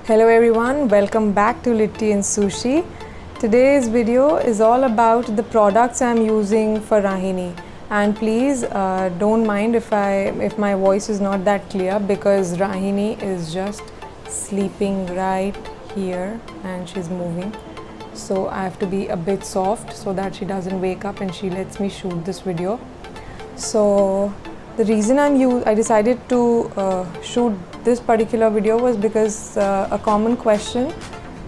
Hello everyone, welcome back to Litti and Sushi. Today's video is all about the products I'm using for Rahini, and please don't mind if my voice is not that clear because Rahini is just sleeping right here and she's moving, so I have to be a bit soft so that she doesn't wake up and she lets me shoot this video. So the reason I decided to shoot this particular video was because a common question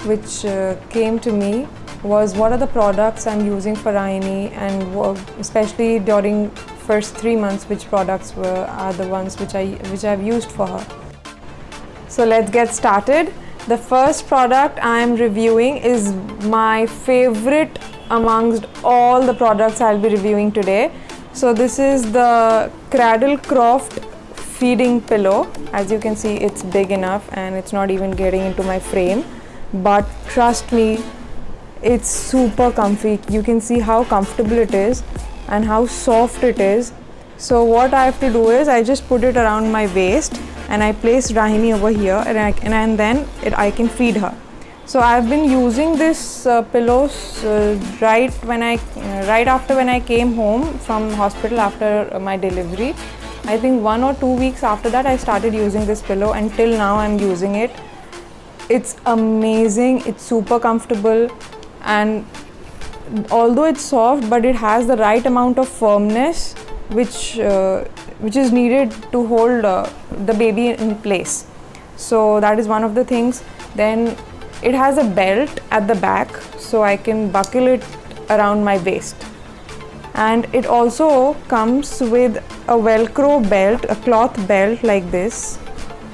which came to me was what are the products I'm using for Rahini, and especially during first 3 months which products are the ones which I've used for her. So let's get started. The first product I am reviewing is my favorite amongst all the products I'll be reviewing today. So this is the Cradlecroft feeding pillow. As you can see, it's big enough and it's not even getting into my frame, but trust me, it's super comfy. You can see how comfortable it is and how soft it is. So what I have to do is I just put it around my waist and I place Rahini over here, and then I can feed her. So I've been using this pillows right after when I came home from hospital after my delivery. I think 1 or 2 weeks after that I started using this pillow, and till now I'm using it. It's amazing, it's super comfortable, and although it's soft, but it has the right amount of firmness which is needed to hold the baby in place. So that is one of the things. Then it has a belt at the back, so I can buckle it around my waist. And it also comes with a Velcro belt, a cloth belt like this.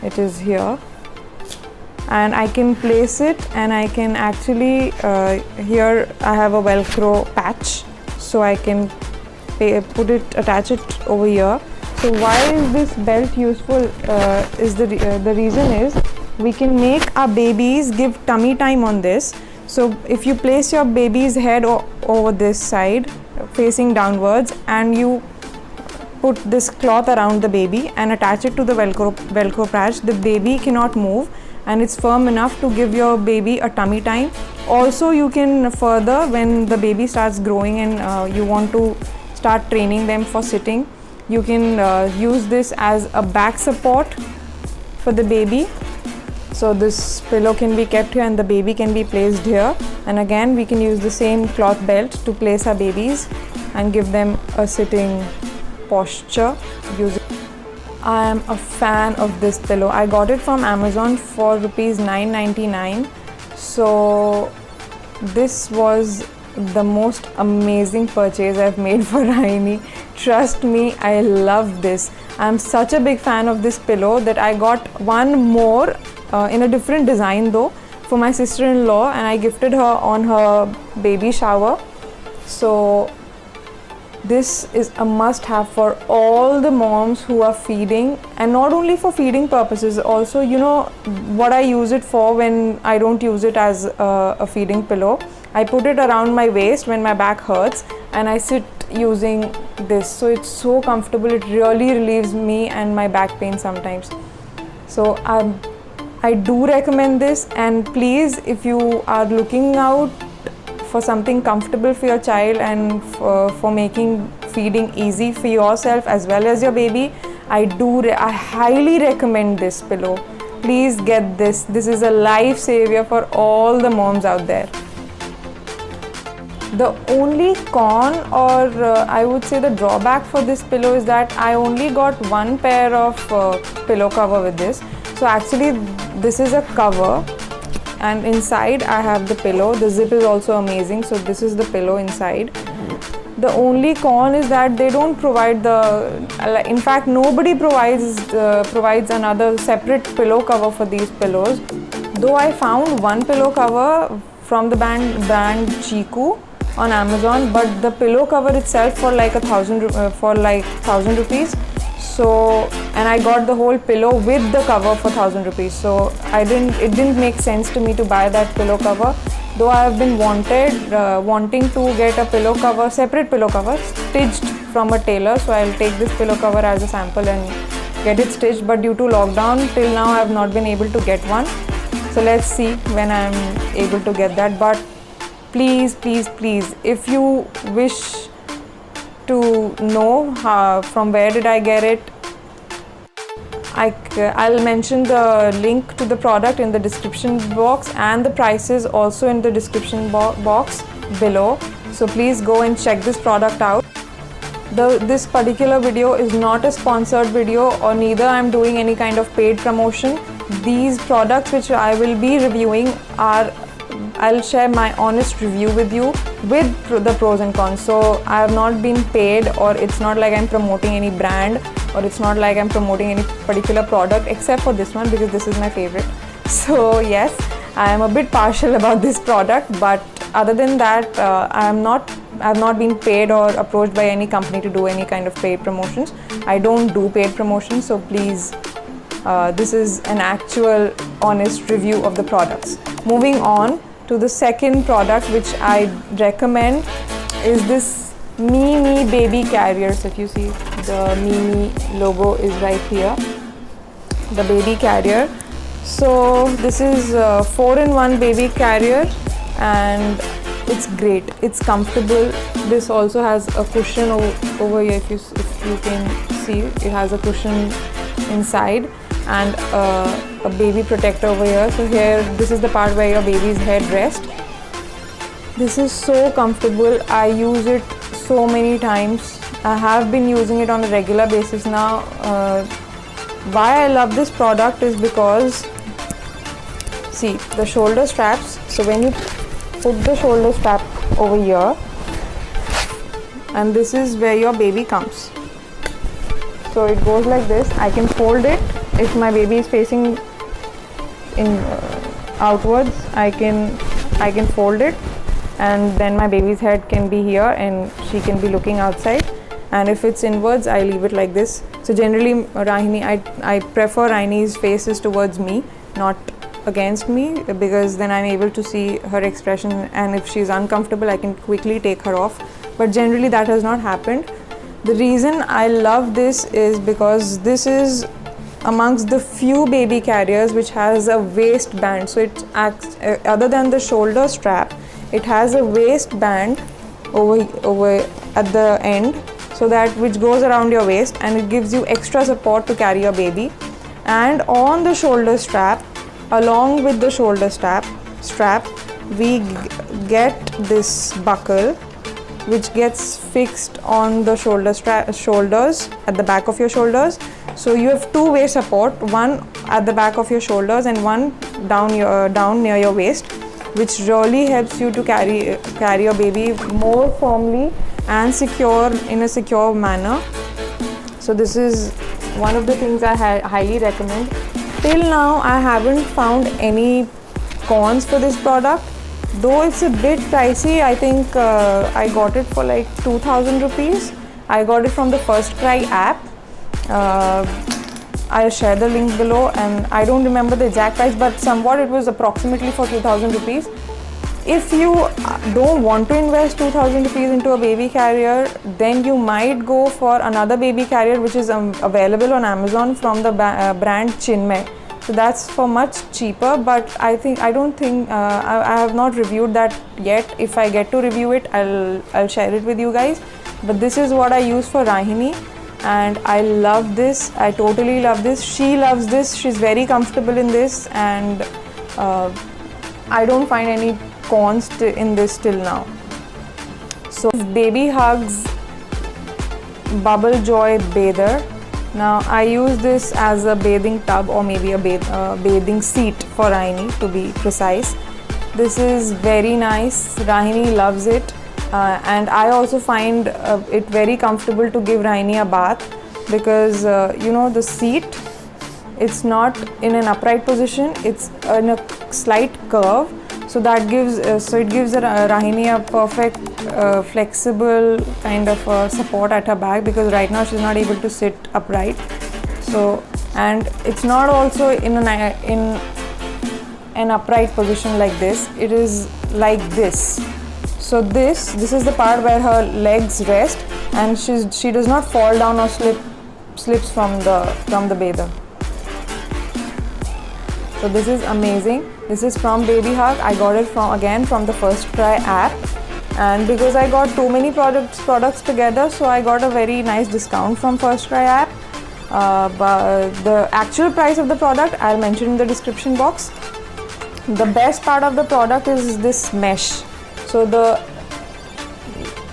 It is here. And I can place it, and I can actually, here I have a Velcro patch, so I can attach it over here. So why is this belt useful? The reason is we can make our babies give tummy time on this. So if you place your baby's head over this side facing downwards, and you put this cloth around the baby and attach it to the Velcro patch, the baby cannot move and it's firm enough to give your baby a tummy time. Also, you can further, when the baby starts growing and you want to start training them for sitting, you can use this as a back support for the baby. So this pillow can be kept here and the baby can be placed here, and again we can use the same cloth belt to place our babies and give them a sitting posture. I am a fan of this pillow. I got it from Amazon for rupees 9.99. So this was the most amazing purchase I've made for Rahini. Trust me, I love this. I'm such a big fan of this pillow that I got one more in a different design though for my sister-in-law, and I gifted her on her baby shower. So this is a must-have for all the moms who are feeding, and not only for feeding purposes, also, you know what I use it for when I don't use it as a feeding pillow. I put it around my waist when my back hurts and I sit using this. So it's so comfortable, it really relieves me and my back pain sometimes. So I do recommend this, and please, if you are looking out for something comfortable for your child and for making feeding easy for yourself as well as your baby, I highly recommend this pillow. Please get this. This is a life savior for all the moms out there. The only con, or I would say the drawback for this pillow, is that I only got one pair of pillow cover with this. So actually this is a cover, and inside I have the pillow. The zip is also amazing. So this is the pillow inside. The only con is that they don't provide in fact nobody provides another separate pillow cover for these pillows. Though I found one pillow cover from the brand Chiku on Amazon, but the pillow cover itself for like 1,000 rupees. So, and I got the whole pillow with the cover for 1,000 rupees. So it didn't make sense to me to buy that pillow cover. Though I have been wanting to get a separate pillow cover stitched from a tailor. So I'll take this pillow cover as a sample and get it stitched. But due to lockdown, till now I have not been able to get one. So let's see when I'm able to get that. But please, please, please, if you wish to know from where did I get it, I'll mention the link to the product in the description box, and the prices also in the description box below. So please go and check this product out. This particular video is not a sponsored video, or neither I'm doing any kind of paid promotion. These products which I will be reviewing I'll share my honest review with you with the pros and cons. So I have not been paid, or it's not like I'm promoting any brand, or it's not like I'm promoting any particular product except for this one because this is my favorite. So yes, I am a bit partial about this product, but other than that I have not been paid or approached by any company to do any kind of paid promotions. I don't do paid promotions, so please, this is an actual honest review of the products. Moving on to the second product which I recommend is this Mimi baby carriers. If you see, the Mimi logo is right here, the baby carrier. So this is a 4-in-1 baby carrier, and it's great, it's comfortable. This also has a cushion over here. If you can see, it has a cushion inside, and a baby protector over here. So here, this is the part where your baby's head rests. This is so comfortable. I use it so many times. I have been using it on a regular basis now. Why I love this product is because, see, the shoulder straps. So when you put the shoulder strap over here, and this is where your baby comes. So it goes like this. I can fold it. If my baby is facing in outwards, I can fold it, and then my baby's head can be here and she can be looking outside. And if it's inwards, I leave it like this. So generally Rahini, I prefer Rahini's face is towards me, not against me, because then I'm able to see her expression, and if she's uncomfortable I can quickly take her off. But generally that has not happened. The reason I love this is because this is amongst the few baby carriers which has a waistband. So it acts, other than the shoulder strap, it has a waistband over at the end, so that which goes around your waist, and it gives you extra support to carry your baby. And on the shoulder strap, along with the shoulder strap we get this buckle which gets fixed on the shoulders at the back of your shoulders. So you have two-way support, one at the back of your shoulders and one down near your waist, which really helps you to carry your baby more firmly and in a secure manner. So this is one of the things I highly recommend. Till now I haven't found any cons for this product, though it's a bit pricey. I think I got it for like 2000 rupees. I got it from the First Cry app. I'll share the link below, and I don't remember the exact price, but somewhat it was approximately for 2000 rupees. If you don't want to invest 2000 rupees into a baby carrier, then you might go for another baby carrier which is available on Amazon from the brand Chinmay. So that's for much cheaper, but I don't think I have not reviewed that yet. If I get to review it, I'll share it with you guys. But this is what I use for Rahini, and I love this. I totally love this. She loves this. She's very comfortable in this, and I don't find any cons in this till now. So Baby Hugs Bubble Joy Bather. Now I use this as a bathing tub, or maybe a bathing seat for Rahini, to be precise. This is very nice. Rahini loves it, and I also find it very comfortable to give Rahini a bath, because you know, the seat, it's not in an upright position, it's in a slight curve. So that gives it gives Rahini a perfect flexible kind of support at her back, because right now she's not able to sit upright. So, and it's not also in an upright position like this. It is like this. So this is the part where her legs rest, and she does not fall down or slips from the bather. So this is amazing. This is from Baby Hug. I got it from the First Cry app, and because I got too many products together, so I got a very nice discount from First Cry app. But the actual price of the product I'll mention in the description box. The best part of the product is this mesh. So the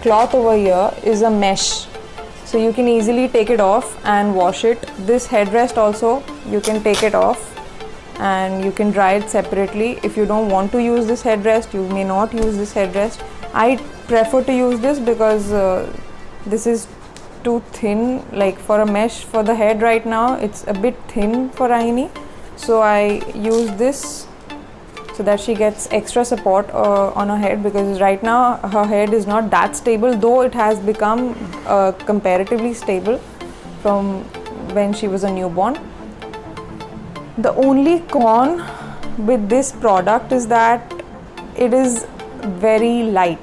cloth over here is a mesh, so you can easily take it off and wash it. This headrest also you can take it off and you can dry it separately. If you don't want to use this headrest, you may not use this headrest. I prefer to use this because this is too thin, like for a mesh for the head right now it's a bit thin for Rahini, so I use this so that she gets extra support on her head, because right now her head is not that stable, though it has become comparatively stable from when she was a newborn. The only con with this product is that it is very light.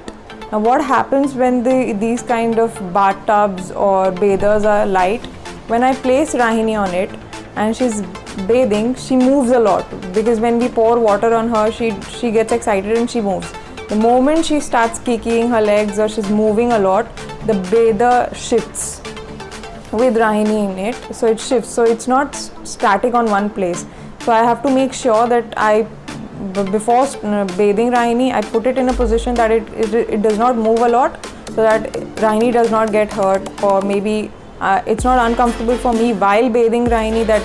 Now what happens when these kind of bathtubs or bathers are light, when I place Rahini on it and she's bathing, she moves a lot, because when we pour water on her, she gets excited and she moves. The moment she starts kicking her legs or she's moving a lot, the bather shifts with Rahini in it, so it shifts, so it's not static on one place. So I have to make sure that before bathing Rahini, I put it in a position that it does not move a lot, so that Rahini does not get hurt, or maybe it's not uncomfortable for me while bathing Rahini that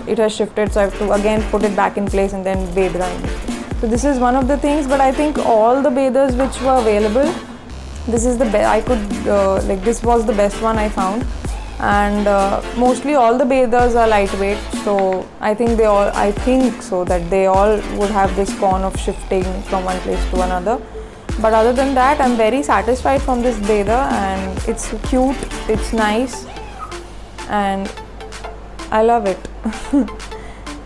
it has shifted, so I have to again put it back in place and then bathe Rahini. So this is one of the things, but I think all the bathers which were available, this is the best. I could this was the best one I found, and mostly all the bathers are lightweight, so I think they all would have this con of shifting from one place to another. But other than that, I'm very satisfied from this bather, and it's cute, it's nice, and I love it.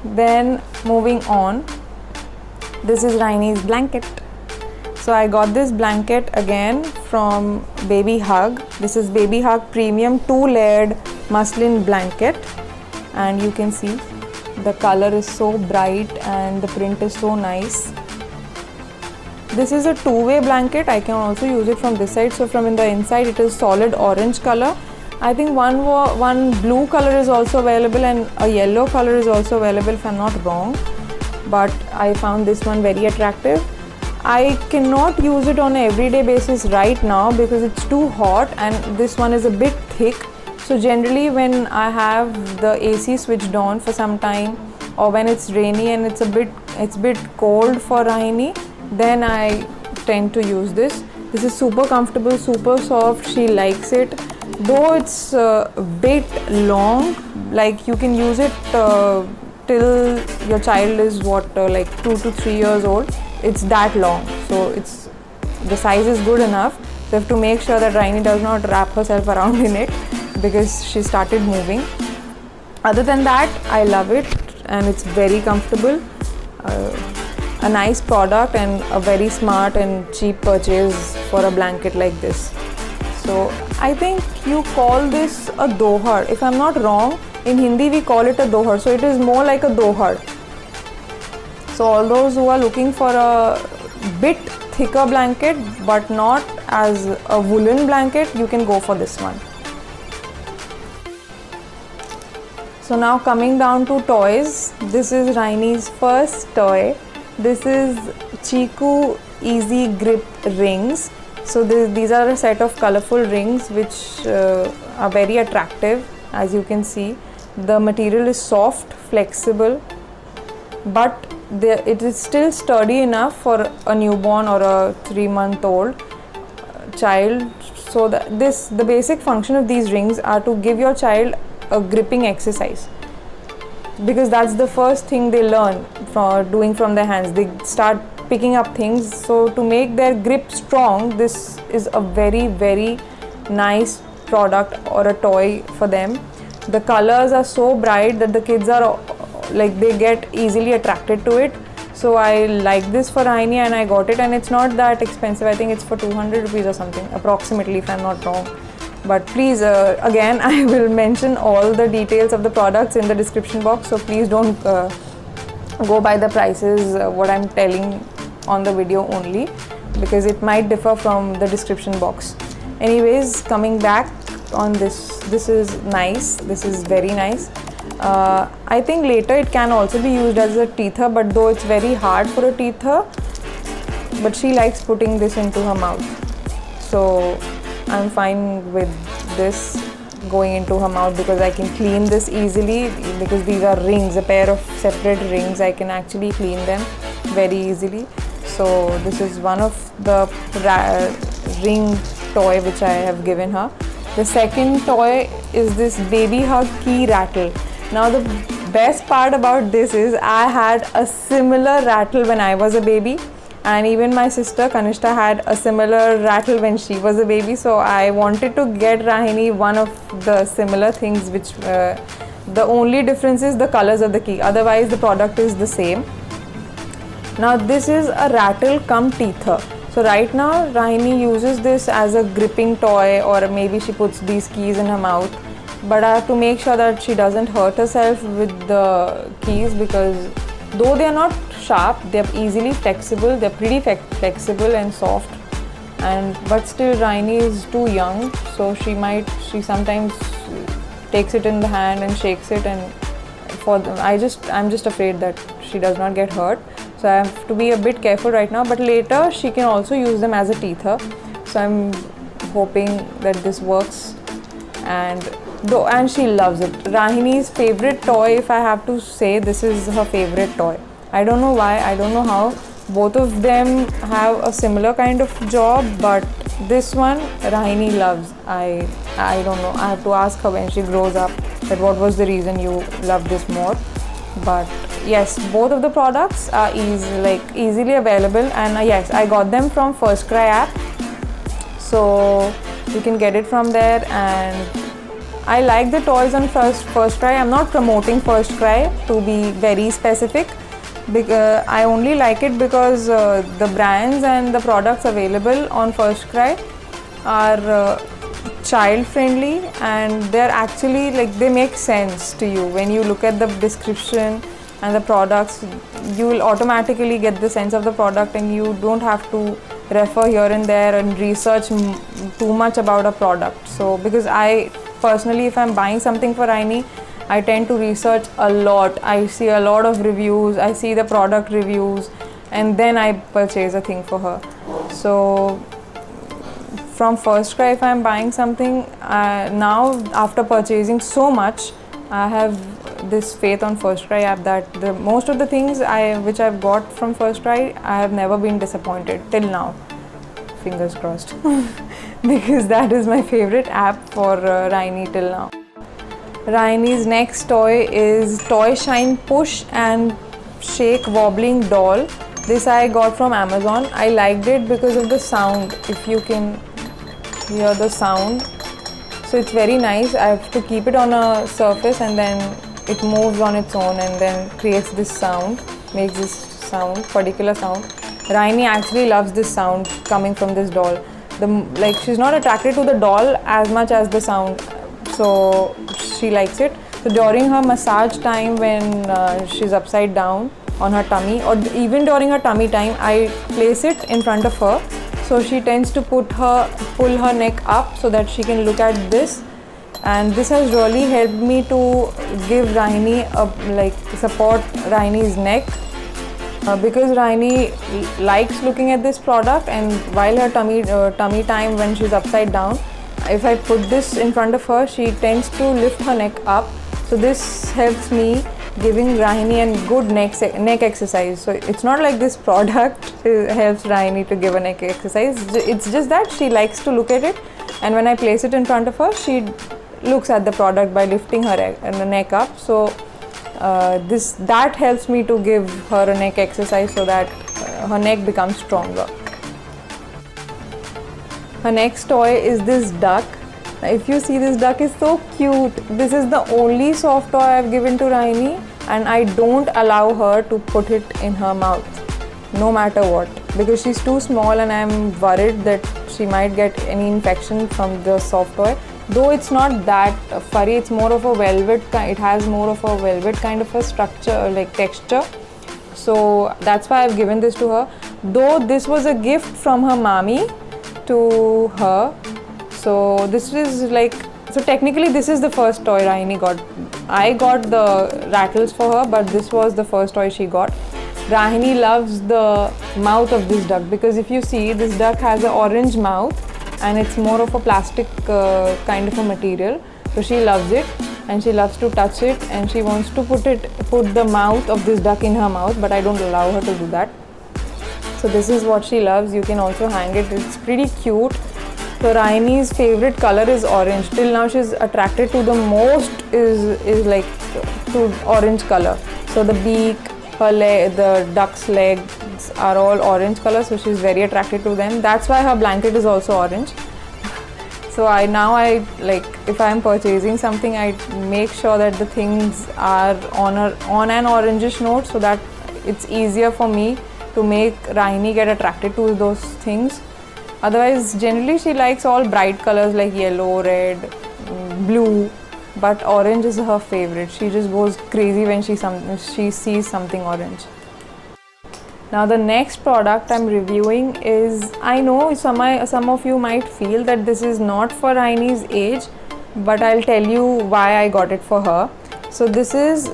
Then moving on, this is Rahini's blanket. So I got this blanket again from Baby Hug. This is Baby Hug Premium 2-layered muslin blanket, and you can see the color is so bright and the print is so nice. This is a two-way blanket. I can also use it from this side. So from the inside it is solid orange color. I think one blue color is also available and a yellow color is also available if I'm not wrong, but I found this one very attractive. I cannot use it on an everyday basis right now because it's too hot and this one is a bit thick. So generally when I have the AC switched on for some time, or when it's rainy and it's a bit cold for Rahini, then I tend to use this. This is super comfortable, super soft. She likes it, though it's a bit long. Like you can use it till your child is like 2 to 3 years old. It's that long, so the size is good enough. So you have to make sure that Rahini does not wrap herself around in it because she started moving. Other than that, I love it and it's very comfortable. A nice product and a very smart and cheap purchase for a blanket like this. So I think you call this a dohad. If I'm not wrong, in Hindi we call it a dohad. So it is more like a dohad. So all those who are looking for a bit thicker blanket but not as a woolen blanket, you can go for this one. So now coming down to toys, this is Rahini's first toy. This is Chiku Easy Grip rings. So these are a set of colorful rings which are very attractive. As you can see, the material is soft, flexible, but it is still sturdy enough for a newborn or a 3-month-old child. So the basic function of these rings are to give your child a gripping exercise, because that's the first thing they learn from their hands. They start picking up things. So to make their grip strong, this is a very, very nice product or a toy for them. The colors are so bright that the kids are they get easily attracted to it. So I like this for Rahini and I got it, and it's not that expensive. I think it's for 200 rupees or something approximately, if I'm not wrong. But please, again, I will mention all the details of the products in the description box, so please don't go by the prices what I'm telling on the video only, because it might differ from the description box. Anyways, coming back on this is nice, this is very nice. I think later it can also be used as a teether, but though it's very hard for a teether, but she likes putting this into her mouth, so I'm fine with this going into her mouth because I can clean this easily, because these are rings, a pair of separate rings. I can actually clean them very easily. So this is one of the ring toy which I have given her. The second toy is this baby hug key rattle. Now the best part about this is I had a similar rattle when I was a baby, and even my sister Kanishta had a similar rattle when she was a baby. So I wanted to get Rahini one of the similar things, which the only difference is the colors of the key, otherwise the product is the same. Now this is a rattle cum teether. So right now Rahini uses this as a gripping toy, or maybe she puts these keys in her mouth, but I have to make sure that she doesn't hurt herself with the keys, because though they are not sharp, they are easily flexible, they are pretty flexible and soft, but still Rahini is too young, so she sometimes takes it in the hand and shakes it, and I'm just afraid that she does not get hurt. So I have to be a bit careful right now, but later she can also use them as a teether. So I'm hoping that this works, and she loves it. Rahini's favorite toy, if I have to say, this is her favorite toy. I don't know why, I don't know how. Both of them have a similar kind of job, but this one Rahini loves. I don't know, I have to ask her when she grows up that what was the reason you love this more. But yes, both of the products are easily available, and yes, I got them from FirstCry app, so you can get it from there. And I like the toys on FirstCry. I'm not promoting FirstCry, to be very specific, because I only like it because the brands and the products available on FirstCry are child friendly, and they're actually they make sense to you. When you look at the description and the products, you will automatically get the sense of the product, and you don't have to refer here and there and research too much about a product. So because I personally, if I'm buying something for Rahini, I tend to research a lot. I see a lot of reviews, I see the product reviews, and then I purchase a thing for her. So from FirstCry, if I'm buying something, now after purchasing so much, I have this faith on FirstCry app that most of the things which I've got from FirstCry, I have never been disappointed till now. Fingers crossed. Because that is my favorite app for Rahini till now. Rahini's next toy is Toy Shine Push and Shake Wobbling Doll. This I got from Amazon. I liked it because of the sound. If you can hear the sound, so it's very nice. I have to keep it on a surface, and then it moves on its own and then creates this sound, makes this sound, particular sound. Rahini actually loves this sound coming from this doll. She's not attracted to the doll as much as the sound, so she likes it. So during her massage time, when she's upside down on her tummy, or even during her tummy time, I place it in front of her. So she tends to pull her neck up so that she can look at this, and this has really helped me to give Rahini support Rahini's neck, because Rahini likes looking at this product, and while her tummy time, when she's upside down, if I put this in front of her, she tends to lift her neck up. So this helps me giving Rahini a good neck exercise. So it's not like this product helps Rahini to give a neck exercise. It's just that she likes to look at it, and when I place it in front of her, she looks at the product by lifting her neck up. So that helps me to give her a neck exercise so that her neck becomes stronger. Her next toy is this duck. Now, if you see, this duck is so cute. This is the only soft toy I've given to Rahini, and I don't allow her to put it in her mouth, no matter what, because she's too small, and I'm worried that she might get any infection from the soft toy. Though it's not that furry, it's more of a velvet. It has more of a velvet kind of a structure, texture. So that's why I've given this to her. Though this was a gift from her mommy to her. So this is like, so technically this is the first toy Rahini got. I got the rattles for her, but this was the first toy she got. Rahini loves the mouth of this duck, because if you see, this duck has an orange mouth and it's more of a plastic kind of a material. So she loves it and she loves to touch it, and she wants to put the mouth of this duck in her mouth, but I don't allow her to do that. So this is what she loves. You can also hang it. It's pretty cute. So Rahini's favorite color is orange. Till now she's attracted to the most is like to orange color. So the beak, her leg, the duck's legs are all orange color, so she's very attracted to them. That's why her blanket is also orange. So I like, if I am purchasing something, I make sure that the things are on an orangish note, so that it's easier for me to make Rahini get attracted to those things. Otherwise, generally she likes all bright colors like yellow, red, blue, but orange is her favorite. She just goes crazy when she sees something orange. Now the next product I'm reviewing is, I know some of you might feel that this is not for Rahini's age, but I'll tell you why I got it for her. So this is,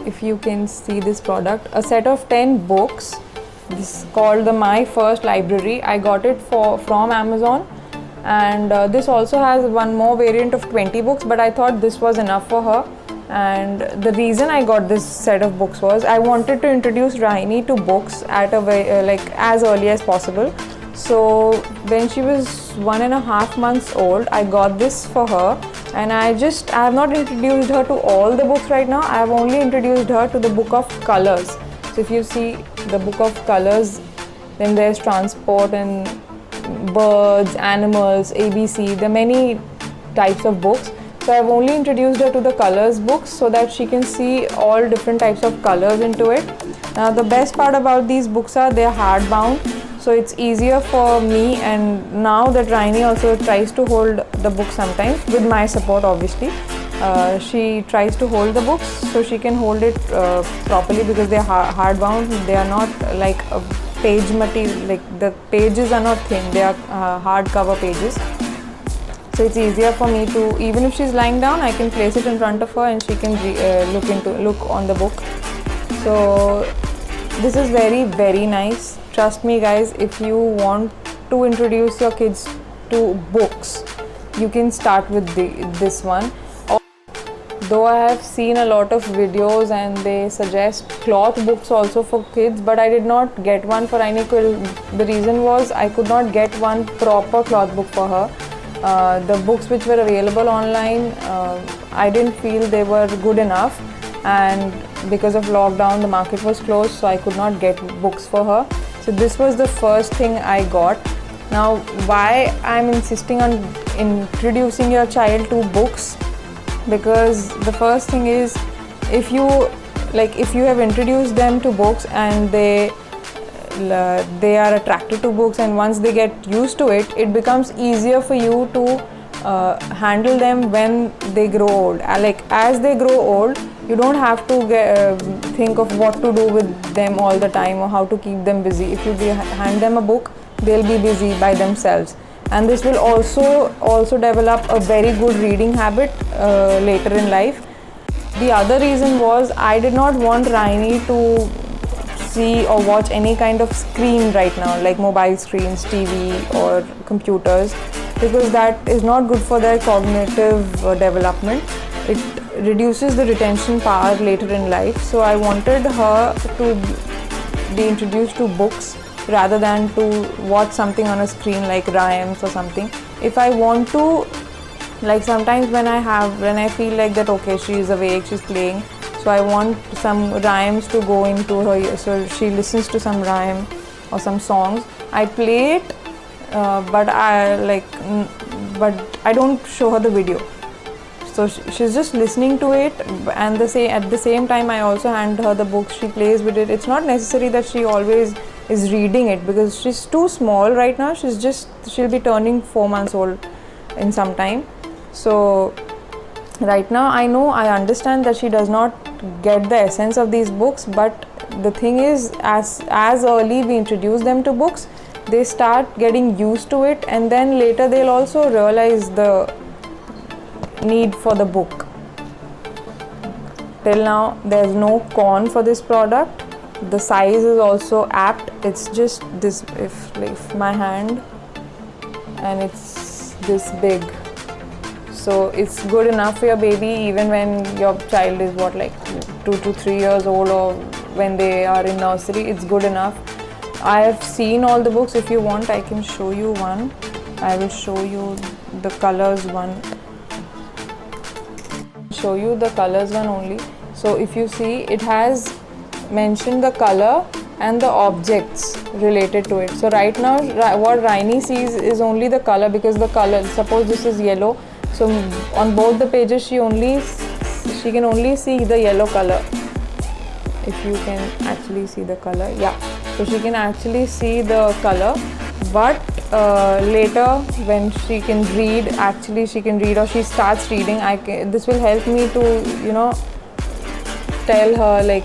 if you can see this product, a set of 10 books. This is called the My First Library. I got it from Amazon, and this also has one more variant of 20 books, but I thought this was enough for her. And the reason I got this set of books was I wanted to introduce Rahini to books at a like as early as possible. So when she was 1.5 months old, I got this for her, and I have not introduced her to all the books right now. I have only introduced her to the book of colors. So if you see the book of colors, then there's transport and birds, animals, ABC. There are many types of books. So I've only introduced her to the colors books so that she can see all different types of colors into it. Now the best part about these books are they're hardbound, so it's easier for me, and now that Rahini also tries to hold the book sometimes, with my support obviously. She tries to hold the books so she can hold it properly, because they're hardbound. They are not like a page material, like the pages are not thin, they are hardcover pages. So it's easier for me to, even if she's lying down, I can place it in front of her and she can look on the book. So this is very, very nice. Trust me guys, if you want to introduce your kids to books, you can start with this one. Though I have seen a lot of videos and they suggest cloth books also for kids, but I did not get one for Rahini. The reason was I could not get one proper cloth book for her. The books which were available online, I didn't feel they were good enough, and because of lockdown the market was closed, so I could not get books for her. So this was the first thing I got. Now why I'm insisting on introducing your child to books, because the first thing is, if you have introduced them to books and they are attracted to books, and once they get used to it, it becomes easier for you to handle them when they grow old. Like as they grow old, you don't have to think of what to do with them all the time or how to keep them busy. If you hand them a book, they'll be busy by themselves, and this will also develop a very good reading habit later in life. The other reason was I did not want Rahini to see or watch any kind of screen right now, like mobile screens, TV or computers, because that is not good for their cognitive development. It reduces the retention power later in life. So I wanted her to be introduced to books rather than to watch something on a screen like rhymes or something. If I want to, like sometimes when I feel like that, okay, she is awake, she's playing, so I want some rhymes to go into her, so she listens to some rhyme or some songs. I play it, but I don't show her the video. So she's just listening to it, and at the same time I also hand her the books. She plays with it. It's not necessary that she always is reading it, because she's too small right now. She'll be turning 4 months old in some time. So right now I understand that she does not get the essence of these books, but the thing is, as early we introduce them to books, they start getting used to it, and then later they'll also realize the need for the book. Till now there's no con for this product. The size is also apt. It's just this, if my hand, and it's this big, so it's good enough for your baby even when your child is what, like 2 to 3 years old, or when they are in nursery. It's good enough. I have seen all the books. If you want, I can show you one. I will show you the colors one. Show you the colors one only. So if you see, it has mentioned the color and the objects related to it. So right now what Raini sees is only the color, because the color, suppose this is yellow, so on both the pages she can only see the yellow color. If you can actually see the color, yeah, so she can actually see the color, but later when she can read, actually she can read, or she starts reading, this will help me to, you know, tell her like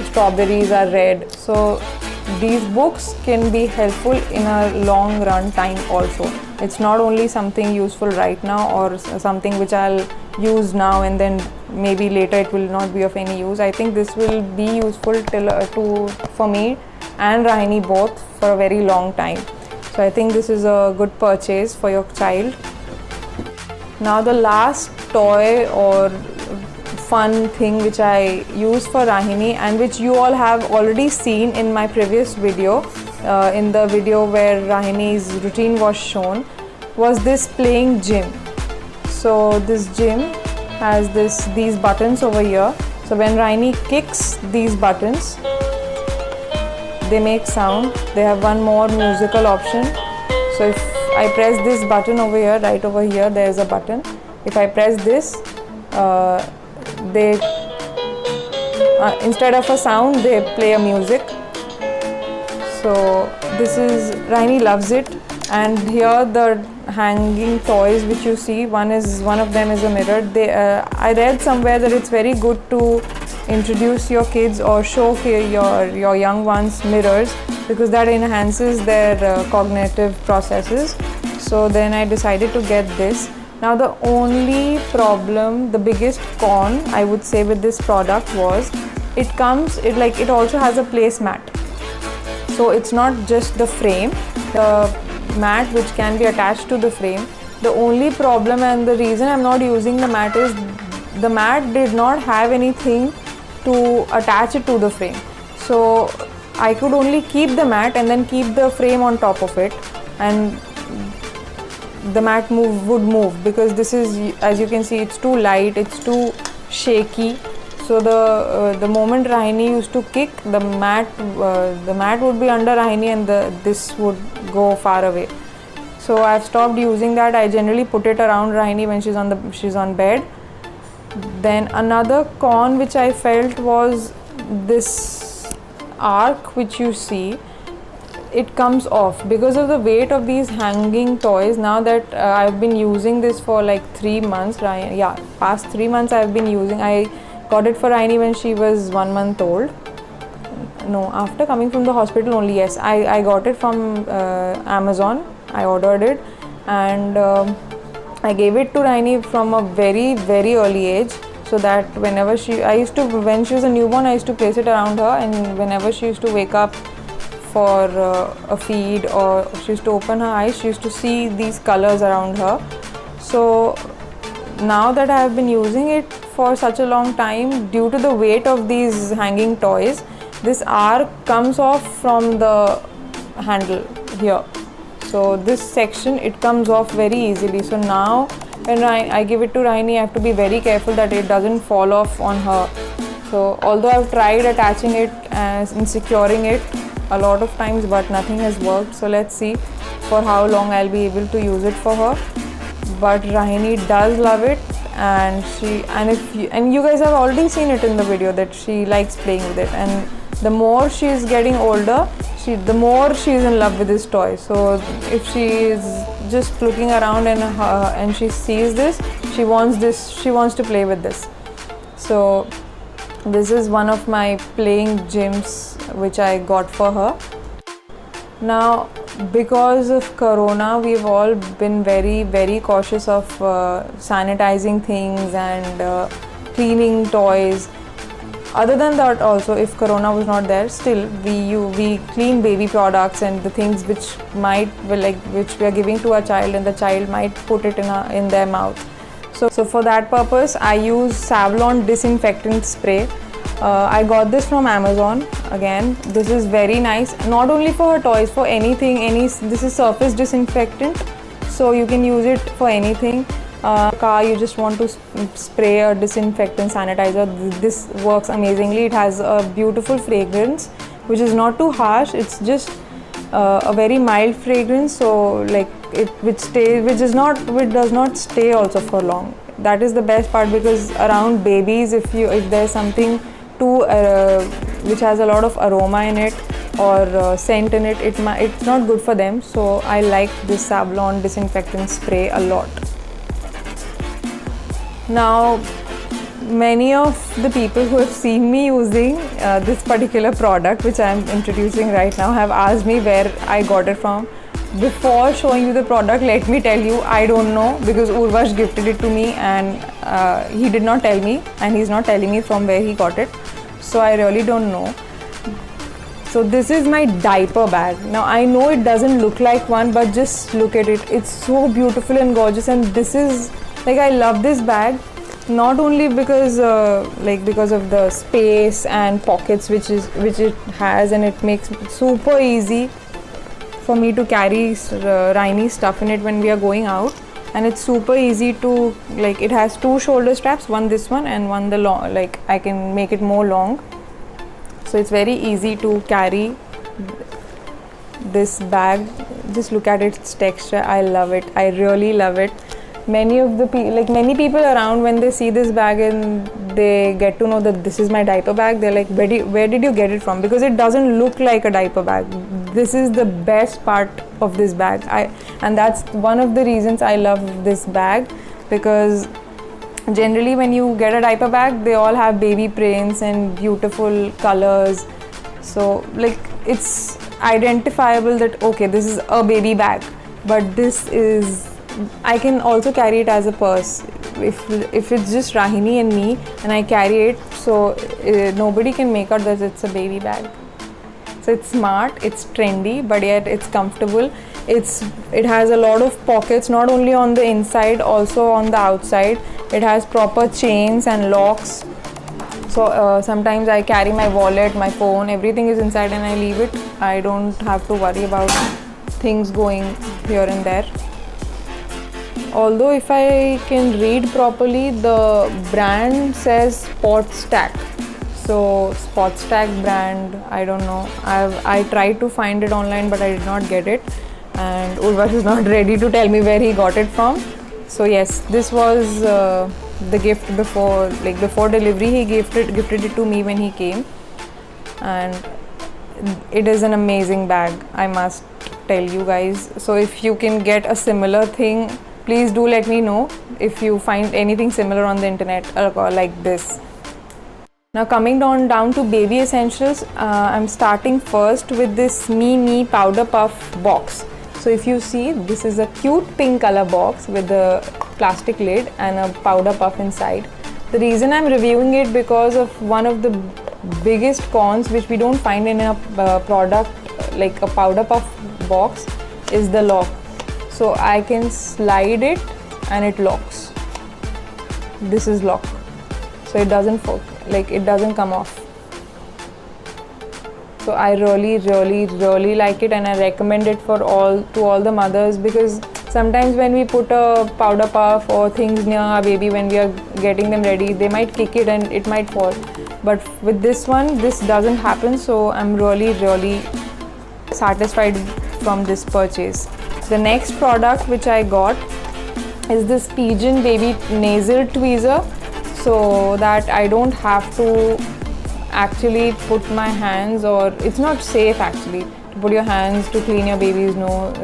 strawberries are red. So these books can be helpful in a long run time also. It's not only something useful right now, or something which I'll use now and then maybe later it will not be of any use. I think this will be useful for me and Rahini both for a very long time. So I think this is a good purchase for your child. Now the last toy or fun thing which I use for Rahini, and which you all have already seen in my previous video, in the video where Rahini's routine was shown, was this playing gym. So this gym has these buttons over here. So when Rahini kicks these buttons, they make sound. They have one more musical option. So if I press this button over here, right over here, there is a button. If I press this, they instead of a sound, they play a music. So this is, Rahini loves it. And here the hanging toys which you see, one of them is a mirror. I read somewhere that it's very good to introduce your kids or show your young ones mirrors, because that enhances their cognitive processes. So then I decided to get this. Now the only problem, the biggest con I would say with this product was, it also has a placemat. So it's not just the frame, the mat which can be attached to the frame. The only problem and the reason I'm not using the mat is, the mat did not have anything to attach it to the frame. So I could only keep the mat and then keep the frame on top of it, and the mat would move, because this is, as you can see, it's too light, it's too shaky. So the moment Rahini used to kick, the mat would be under Rahini, and this would go far away. So I've stopped using that. I generally put it around Rahini when she's on bed. Then another con which I felt was this arc which you see. It comes off because of the weight of these hanging toys. Now that I've been using this for like 3 months, past 3 months I've been using. I got it for Rahini when she was 1 month old. No, after coming from the hospital only. Yes, I got it from Amazon. I ordered it, and I gave it to Rahini from a very, very early age, so that when she was a newborn, I used to place it around her, and whenever she used to wake up for a feed, or she used to open her eyes, she used to see these colors around her. So now that I have been using it for such a long time, due to the weight of these hanging toys, this arc comes off from the handle here. So this section, it comes off very easily. So now when I give it to Rahini, I have to be very careful that it doesn't fall off on her. So although I've tried attaching it and securing it a lot of times, but nothing has worked. So let's see for how long I'll be able to use it for her. But Rahini does love it, and you guys have already seen it in the video that she likes playing with it. And the more she is getting older, the more she is in love with this toy. So if she is just looking around and she sees this, she wants to play with this. So This is one of my playing gyms which I got for her. Now, because of Corona, we've all been very cautious of sanitizing things and cleaning toys. Other than that, also, if Corona was not there, still we clean baby products and the things which which we are giving to our child, and the child might put it in their mouth. So for that purpose, I use Savlon disinfectant spray. I got this from Amazon. Again, this is very nice. Not only for her toys, for anything. This is surface disinfectant, so you can use it for anything. Car, you just want to spray a disinfectant sanitizer. This works amazingly. It has a beautiful fragrance, which is not too harsh. It's just a very mild fragrance. So which does not stay also for long. That is the best part, because around babies, if there's something which has a lot of aroma in it or scent in it, it's not good for them. So I like this Savlon disinfectant spray a lot. Now, many of the people who have seen me using this particular product which I am introducing right now have asked me where I got it from. Before showing you the product, let me tell you, I don't know, because Urvash gifted it to me and he did not tell me, and he's not telling me from where he got it. So I really don't know. So this is my diaper bag. Now I know it doesn't look like one, but just look at it. It's so beautiful and gorgeous, and this is I love this bag. Not only because of the space and pockets which it has, and it makes it super easy for me to carry Rainy stuff in it when we are going out, and it's super easy to it has two shoulder straps, one this one and one the long, I can make it more long, so it's very easy to carry this bag. Just look at its texture. I love it. I really love it. Many people around, when they see this bag and they get to know that this is my diaper bag, they're like, where did you get it from? Because it doesn't look like a diaper bag. This is the best part of this bag. And that's one of the reasons I love this bag, because generally when you get a diaper bag, they all have baby prints and beautiful colors. So it's identifiable that okay, this is a baby bag, but this is, I can also carry it as a purse. If it's just Rahini and me and I carry it, so nobody can make out that it's a baby bag. So it's smart, it's trendy, but yet it's comfortable. It has a lot of pockets, not only on the inside, also on the outside. It has proper chains and locks. So sometimes I carry my wallet, my phone, everything is inside, and I leave it. I don't have to worry about things going here and there. Although if I can read properly, the brand says Sportstack. So Sportstack brand, I don't know. I tried to find it online, but I did not get it. And Urvash is not ready to tell me where he got it from. So yes, this was the gift before delivery. He gifted it to me when he came, and it is an amazing bag, I must tell you guys. So if you can get a similar thing, please do let me know if you find anything similar on the internet like this. Now coming down to baby essentials, I'm starting first with this Me Powder Puff box. So if you see, this is a cute pink color box with a plastic lid and a powder puff inside. The reason I'm reviewing it, because of one of the biggest cons which we don't find in a product like a powder puff box is the lock. So I can slide it and it locks. This is lock, so it doesn't come off. So I really like it, and I recommend it to all the mothers, because sometimes when we put a powder puff or things near our baby when we are getting them ready, they might kick it and it might fall. But with this one, this doesn't happen, so I'm really satisfied from this purchase. The next product which I got is this Pigeon Baby Nasal Tweezer, so that I don't have to actually put my hands, or it's not safe actually to put your hands to clean your baby's nose,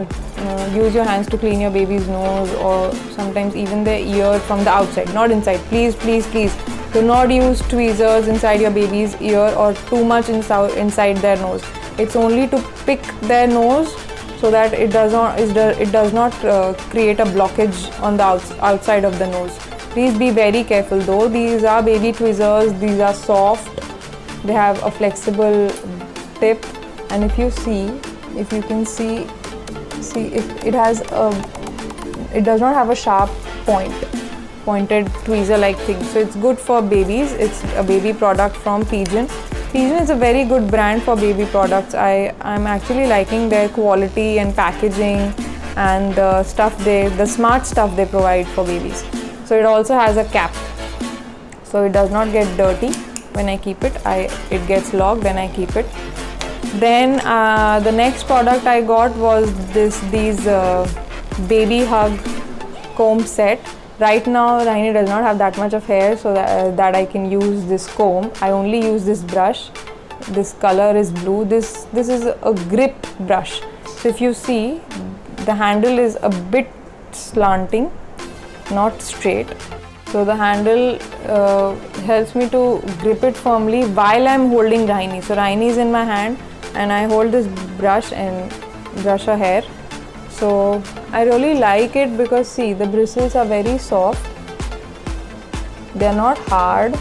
use your hands to clean your baby's nose, or sometimes even their ear from the outside, not inside. Please Do not use tweezers inside your baby's ear or too much inside their nose. It's only to pick their nose so that it does not create a blockage on the outside of the nose. Please be very careful though. These are baby tweezers. These are soft. They have a flexible tip, and if you can see if it has it does not have a sharp pointed tweezer like thing, so it's good for babies. It's a baby product from Pigeon. Pigeon is a very good brand for baby products. I'm actually liking their quality and packaging and the smart stuff they provide for babies. So it also has a cap, so it does not get dirty. When I keep it, it gets locked and I keep it. Then the next product I got was these baby hug comb set. Right now Raini does not have that much of hair, so that I can use this comb. I only use this brush. This color is blue. This is a grip brush. So if you see, the handle is a bit slanting, not straight. So the handle helps me to grip it firmly while I'm holding Raini. So Raini is in my hand and I hold this brush and brush her hair. So I really like it because see, the bristles are very soft. They are not hard,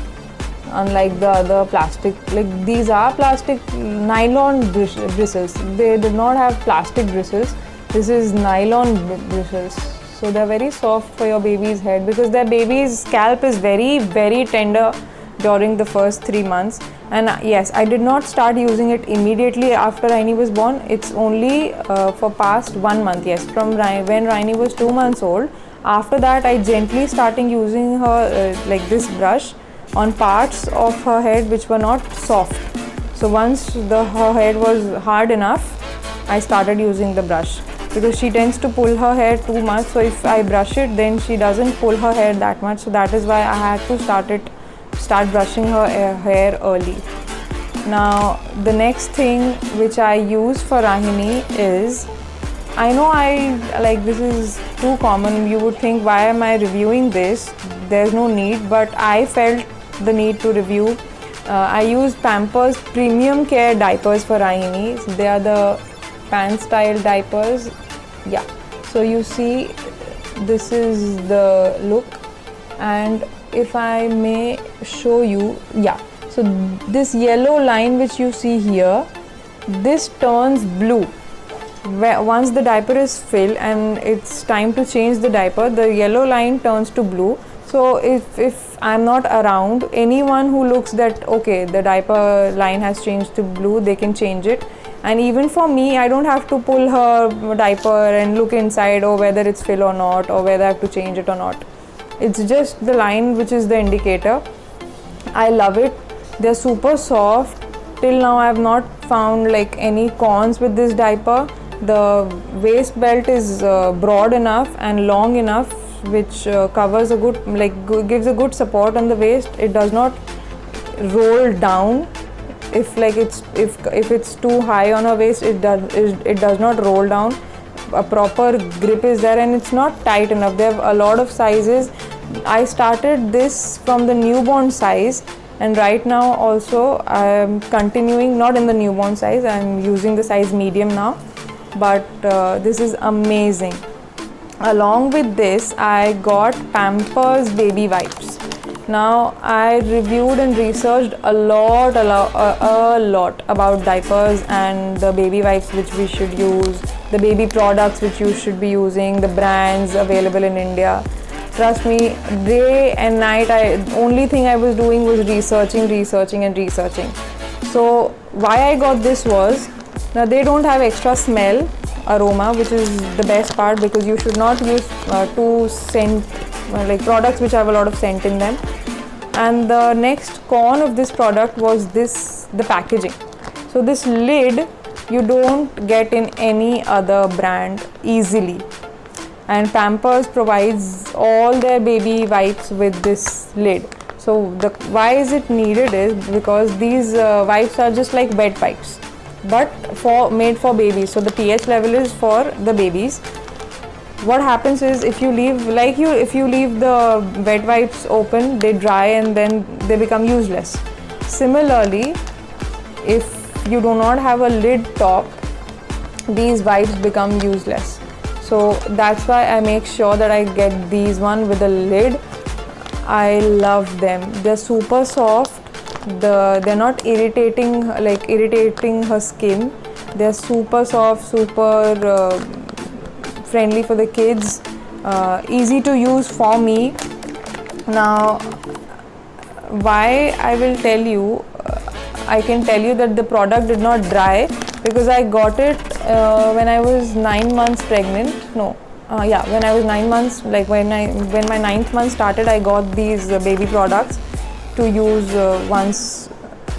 unlike the other plastic. Like these are plastic nylon bristles. They do not have plastic bristles. This is nylon bristles. So they're very soft for your baby's head because their baby's scalp is very, very tender during the first 3 months. And yes, I did not start using it immediately after Raini was born. It's only for past 1 month. Yes, from when Raini was 2 months old. After that, I gently started using her like this brush on parts of her head which were not soft. So once her head was hard enough, I started using the brush because she tends to pull her hair too much. So if I brush it, then she doesn't pull her hair that much. So that is why I had to start brushing her hair early. Now the next thing which I use for Rahini is, I know this is too common. You would think, why am I reviewing this? There's no need, but I felt the need to review. I use Pampers Premium Care diapers for Rahini. They are the pan style diapers. Yeah, so you see, this is the look, and if I may show you, yeah, so this yellow line which you see here, this turns blue once the diaper is filled and it's time to change the diaper. The yellow line turns to blue. So if I'm not around, anyone who looks that okay, the diaper line has changed to blue, they can change it. And even for me, I don't have to pull her diaper and look inside or whether it's filled or not, or whether I have to change it or not. It's just the line which is the indicator. I love it. They're super soft. Till now I have not found like any cons with this diaper. The waist belt is broad enough and long enough, which covers a good, gives a good support on the waist. It does not roll down. If it's too high on her waist, it does not roll down. A proper grip is there, and it's not tight enough. They have a lot of sizes. I started this from the newborn size, and right now also I am continuing not in the newborn size. I am using the size medium now, but this is amazing. Along with this, I got Pampers baby wipes. Now I reviewed and researched a lot about diapers and the baby wipes which we should use, the baby products which you should be using, the brands available in India. Trust me, day and night, only thing I was doing was researching. So why I got this was, now they don't have extra smell, aroma, which is the best part, because you should not use products which have a lot of scent in them. And the next con of this product was the packaging. So this lid you don't get in any other brand easily, and Pampers provides all their baby wipes with this lid. So why is it needed is because these wipes are just like wet wipes, but made for babies. So the pH level is for the babies. what happens is if you leave the wet wipes open, they dry and then they become useless. Similarly, if you do not have a lid top, these wipes become useless. So that's why I make sure that I get these one with a lid. I love them. They're super soft. They're not irritating her skin. They're super soft, super friendly for the kids, easy to use for me. Now, why I will tell you, I can tell you that the product did not dry because I got it when I was 9 months pregnant. When I was 9 months, like when my 9th month started, I got these baby products to use once.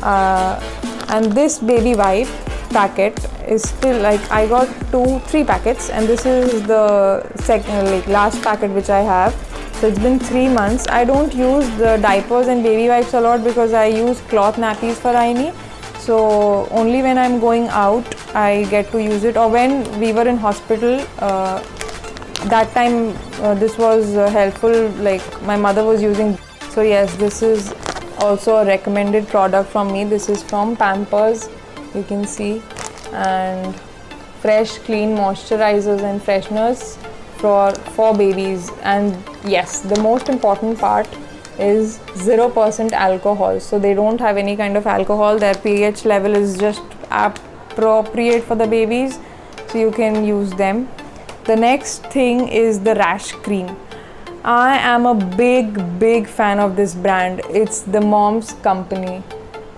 And this baby wipe packet is still, like, I got 3 packets, and this is the second, last packet which I have. So it's been 3 months. I don't use the diapers and baby wipes a lot because I use cloth nappies for Aini. So only when I'm going out I get to use it, or when we were in hospital, that time this was helpful, like my mother was using. So yes, this is also a recommended product from me. This is from Pampers, you can see, and fresh clean moisturizers and fresheners for babies. And yes, the most important part is 0% alcohol, so they don't have any kind of alcohol. Their pH level is just appropriate for the babies, so you can use them. The next thing is the rash cream. I am a big fan of this brand. It's the Moms Company,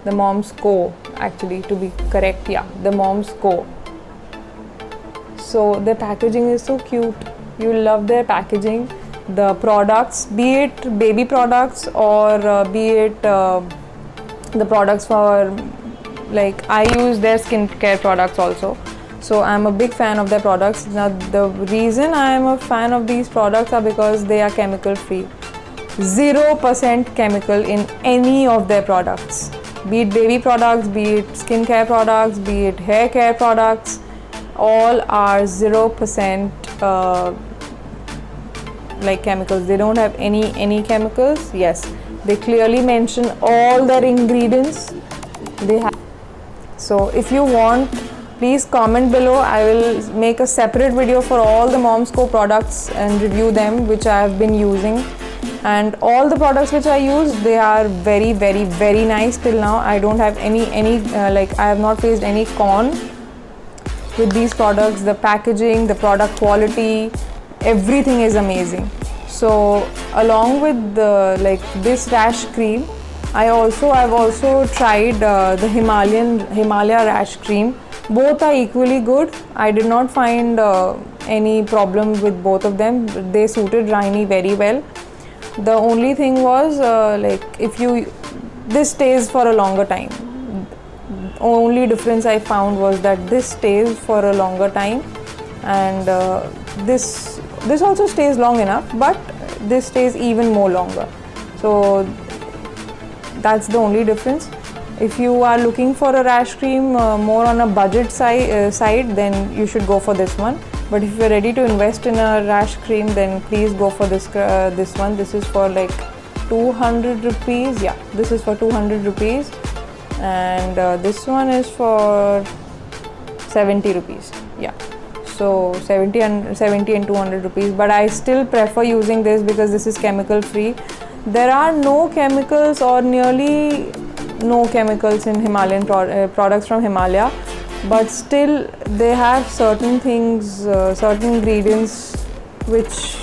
the Moms Co, actually, to be correct. Yeah, the Moms Co. So the packaging is so cute. You love their packaging. The products, be it baby products or be it the products for, like, I use their skincare products also. So I'm a big fan of their products. Now the reason I am a fan of these products are because they are chemical free. 0% chemical in any of their products. Be it baby products, be it skincare products, be it hair care products, all are 0% like chemicals. They don't have any chemicals. Yes, they clearly mention all their ingredients they have. So if you want, please comment below. I will make a separate video for all the Moms Co products and review them, which I have been using. And all the products which I use, they are very nice till now. I don't have any I have not faced any con with these products. The packaging, the product quality, everything is amazing. So along with the this rash cream, I've also tried the Himalaya rash cream. Both are equally good. I did not find any problem with both of them. They suited Raini very well. The only thing was this stays for a longer time. Only difference I found was that this stays for a longer time, and this also stays long enough, but this stays even more longer. So that's the only difference. If you are looking for a rash cream more on a budget side, then you should go for this one. But if you're ready to invest in a rash cream, then please go for this one. This is for like 200 rupees. Yeah, this is for 200 rupees, and this one is for 70 rupees. Yeah, so 70 and 200 rupees. But I still prefer using this because this is chemical free. There are no chemicals or nearly no chemicals in Himalayan products from Himalaya, but still they have certain things, certain ingredients which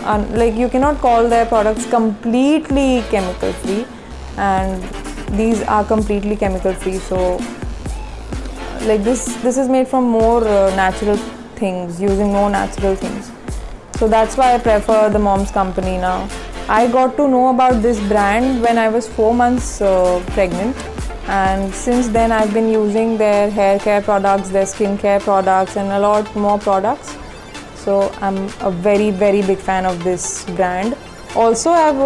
are, you cannot call their products completely chemical free, and these are completely chemical free. So this is made from more natural things, using more natural things. So that's why I prefer the Moms Company now. I got to know about this brand when I was 4 months pregnant, and since then I've been using their hair care products, their skin care products, and a lot more products. So I'm a very big fan of this brand. Also have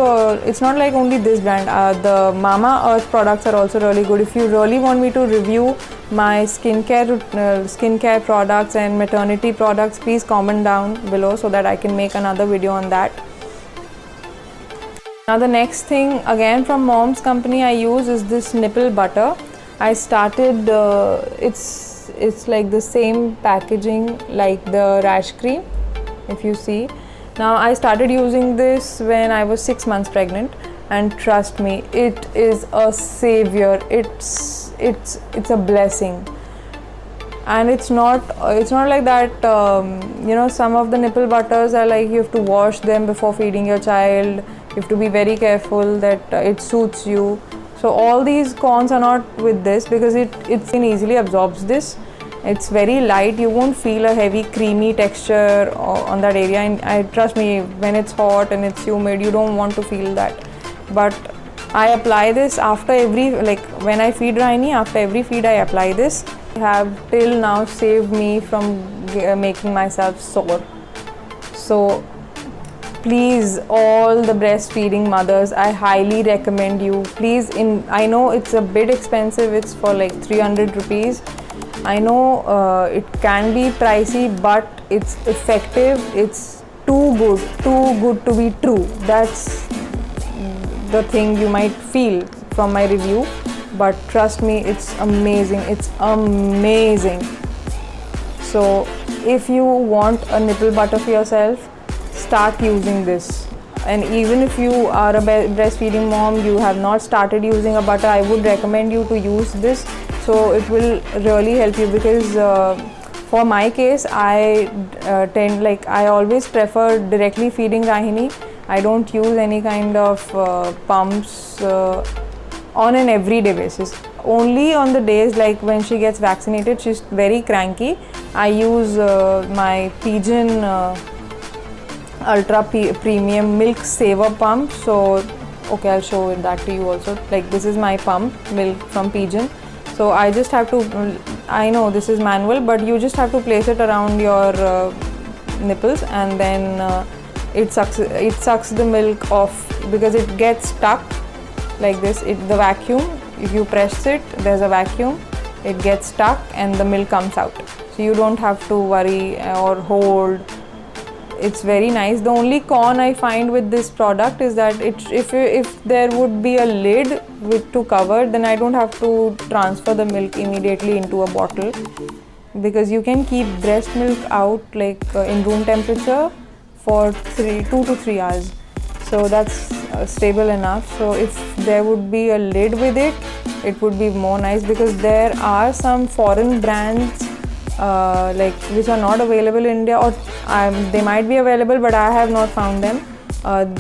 it's not like only this brand, the Mama Earth products are also really good. If you really want me to review my skincare products and maternity products, please comment down below so that I can make another video on that. Now the next thing again from Mom's company I use is this nipple butter. I started it's like the same packaging like the rash cream, if you see. Now I started using this when I was 6 months pregnant, and trust me, it is a savior. It's a blessing. And it's not like that. You know, some of the nipple butters are like you have to wash them before feeding your child. You have to be very careful that it suits you. So all these cons are not with this, because it easily absorbs this. It's very light. You won't feel a heavy creamy texture on that area, and I trust me, when it's hot and it's humid, you don't want to feel that. But I apply this after every, like when I feed Raini, after every feed I apply this. I have till now saved me from making myself sore. So please, all the breastfeeding mothers, I highly recommend you, please. I know it's a bit expensive, it's for like 300 rupees. I know it can be pricey, but it's effective. It's too good to be true. That's the thing you might feel from my review, but trust me, it's amazing. It's amazing. So if you want a nipple butter for yourself, start using this. And even if you are a breastfeeding mom, you have not started using a butter, I would recommend you to use this. So it will really help you, because for my case, I always prefer directly feeding Rahini. I don't use any kind of pumps on an everyday basis. Only on the days like when she gets vaccinated, she's very cranky, I use my Pigeon Ultra Premium Milk Saver pump. So okay, I'll show that to you also. Like, this is my pump, milk from Pigeon. So I just have to, I know this is manual, but you just have to place it around your nipples, and then it sucks the milk off, because it gets stuck like this. The vacuum, if you press it, there's a vacuum, it gets stuck and the milk comes out. So you don't have to worry or hold. It's very nice. The only con I find with this product is that if there would be a lid to cover, then I don't have to transfer the milk immediately into a bottle, because you can keep breast milk out like in room temperature for 2 to 3 hours. So that's stable enough. So if there would be a lid with it, it would be more nice, because there are some foreign brands like which are not available in India, or they might be available but I have not found them,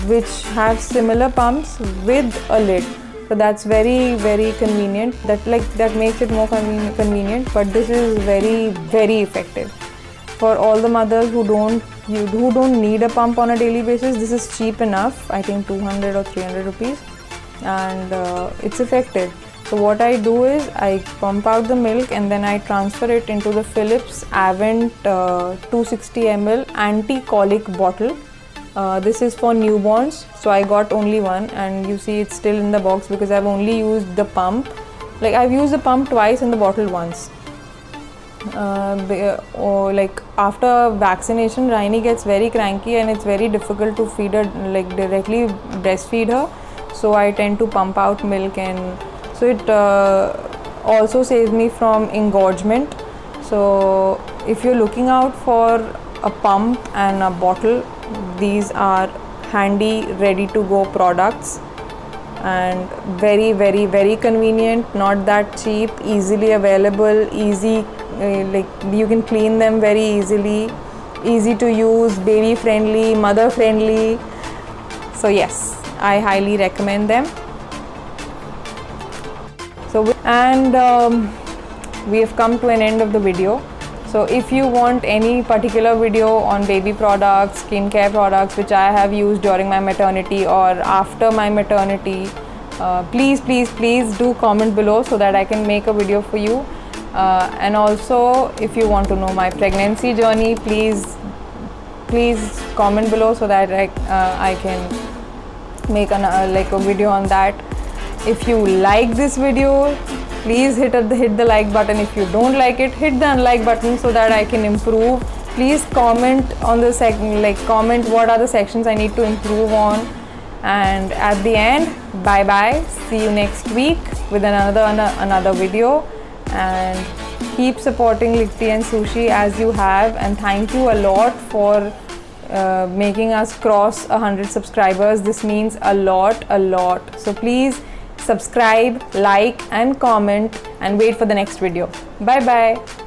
which have similar pumps with a lid. So that's very convenient. That makes it more convenient. But this is very effective for all the mothers who don't need a pump on a daily basis. This is cheap enough. I think 200 or 300 rupees, and it's effective. So what I do is I pump out the milk and then I transfer it into the Philips Avent 260 ml anti-colic bottle. This is for newborns, so I got only one, and you see it's still in the box because I've only used the pump. Like, I've used the pump twice and the bottle once. Like after vaccination, Raini gets very cranky and it's very difficult to feed her, like directly breastfeed her. So I tend to pump out milk, and so it also saves me from engorgement. So if you're looking out for a pump and a bottle, these are handy, ready to go products, and very convenient, not that cheap, easily available, easy, like you can clean them very easily, easy to use, baby friendly, mother friendly. So yes, I highly recommend them. So we have come to an end of the video. So if you want any particular video on baby products, skincare products which I have used during my maternity or after my maternity, please do comment below so that I can make a video for you. And also, if you want to know my pregnancy journey, please comment below so that I can make like a video on that. If you like this video, please hit the like button. If you don't like it, hit the unlike button so that I can improve. Please comment on the comment what are the sections I need to improve on. And at the end, bye bye, see you next week with another video. And keep supporting Litti and Sushi as you have, and thank you a lot for making us cross 100 subscribers. This means a lot. So please subscribe, like and comment, and wait for the next video. Bye bye.